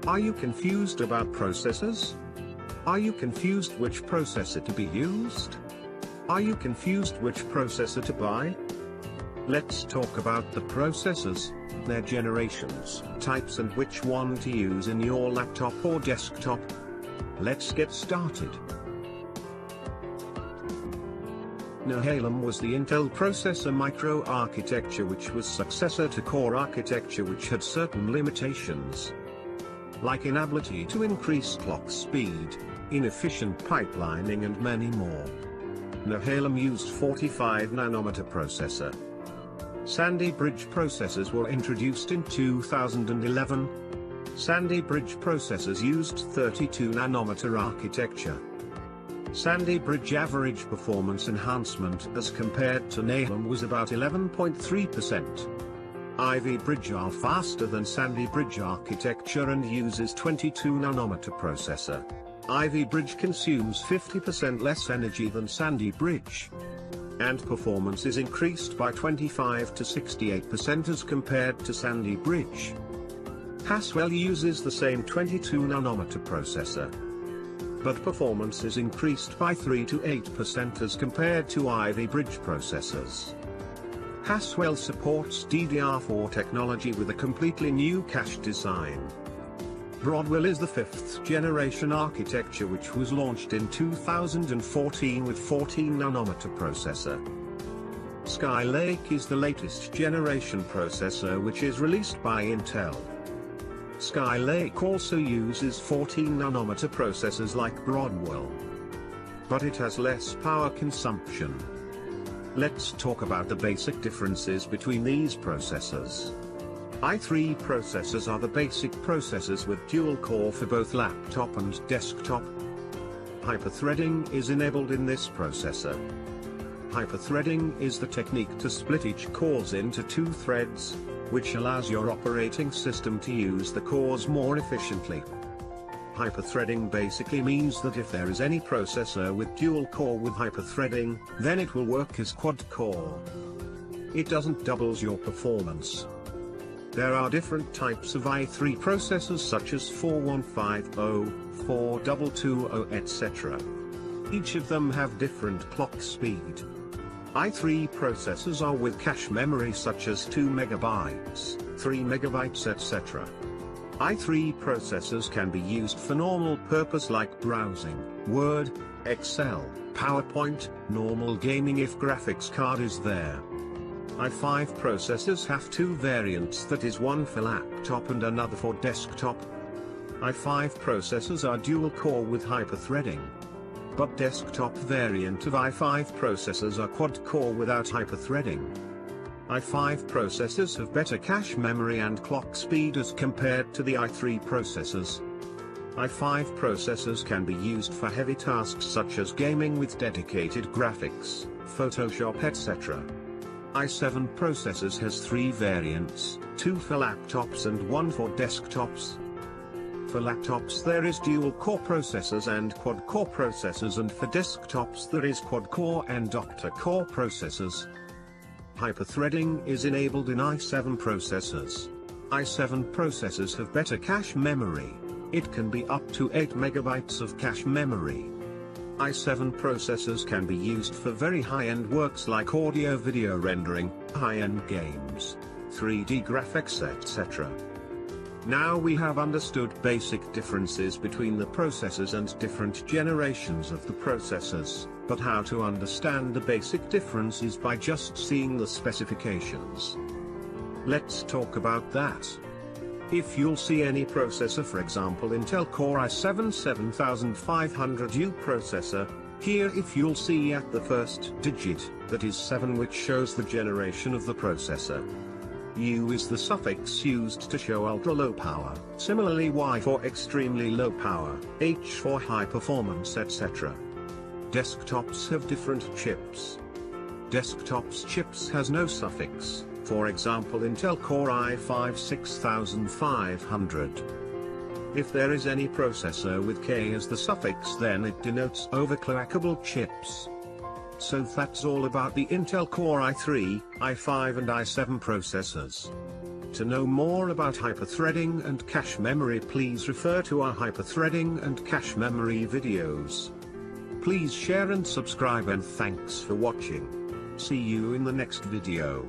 Are you confused about processors? Are you confused which processor to be used? Are you confused which processor to buy? Let's talk about the processors, their generations, types and which one to use in your laptop or desktop. Let's get started. Nehalem was the Intel processor microarchitecture which was successor to Core architecture which had certain limitations, like inability to increase clock speed, inefficient pipelining and many more. Nehalem used 45nm processor. Sandy Bridge processors were introduced in 2011. Sandy Bridge processors used 32nm architecture. Sandy Bridge average performance enhancement as compared to Nehalem was about 11.3%. Ivy Bridge are faster than Sandy Bridge architecture and uses 22nm processor. Ivy Bridge consumes 50% less energy than Sandy Bridge, and performance is increased by 25 to 68% as compared to Sandy Bridge. Haswell uses the same 22nm processor, but performance is increased by 3 to 8% as compared to Ivy Bridge processors. Haswell supports DDR4 technology with a completely new cache design. Broadwell is the 5th generation architecture which was launched in 2014 with 14nm processor. Skylake is the latest generation processor which is released by Intel. Skylake also uses 14nm processors like Broadwell, but it has less power consumption. Let's talk about the basic differences between these processors. i3 processors are the basic processors with dual core for both laptop and desktop. Hyperthreading is enabled in this processor. Hyperthreading is the technique to split each cores into 2 threads, which allows your operating system to use the cores more efficiently. Hyperthreading basically means that if there is any processor with dual core with hyperthreading, then it will work as quad core. It doesn't doubles your performance. There are different types of i3 processors such as 4150, 4220 etc. Each of them have different clock speed. i3 processors are with cache memory such as 2 MB, 3 MB etc. i3 processors can be used for normal purpose like browsing, Word, Excel, PowerPoint, normal gaming if graphics card is there. i5 processors have 2 variants, that is one for laptop and another for desktop. i5 processors are dual core with hyperthreading, but desktop variant of i5 processors are quad core without hyperthreading. i5 processors have better cache memory and clock speed as compared to the i3 processors. i5 processors can be used for heavy tasks such as gaming with dedicated graphics, Photoshop etc. i7 processors has 3 variants, 2 for laptops and 1 for desktops. For laptops there is dual core processors and quad core processors, and for desktops there is quad core and octa core processors. Hyperthreading is enabled in i7 processors. i7 processors have better cache memory. It can be up to 8 MB of cache memory. i7 processors can be used for very high-end works like audio-video rendering, high-end games, 3D graphics etc. Now we have understood basic differences between the processors and different generations of the processors, but how to understand the basic difference is by just seeing the specifications. Let's talk about that. If you'll see any processor, for example Intel Core i7 7500U processor, here if you'll see at the first digit, that is 7, which shows the generation of the processor. U is the suffix used to show ultra low power, similarly Y for extremely low power, H for high performance etc. Desktops have different chips. Desktops chips has no suffix. For example Intel Core i5 6500. If there is any processor with K as the suffix, then it denotes overclockable chips. So that's all about the Intel Core i3, i5 and i7 processors. to know more about hyperthreading and cache memory, please refer to our hyperthreading and cache memory videos. Please share and subscribe, and thanks for watching. See you in the next video.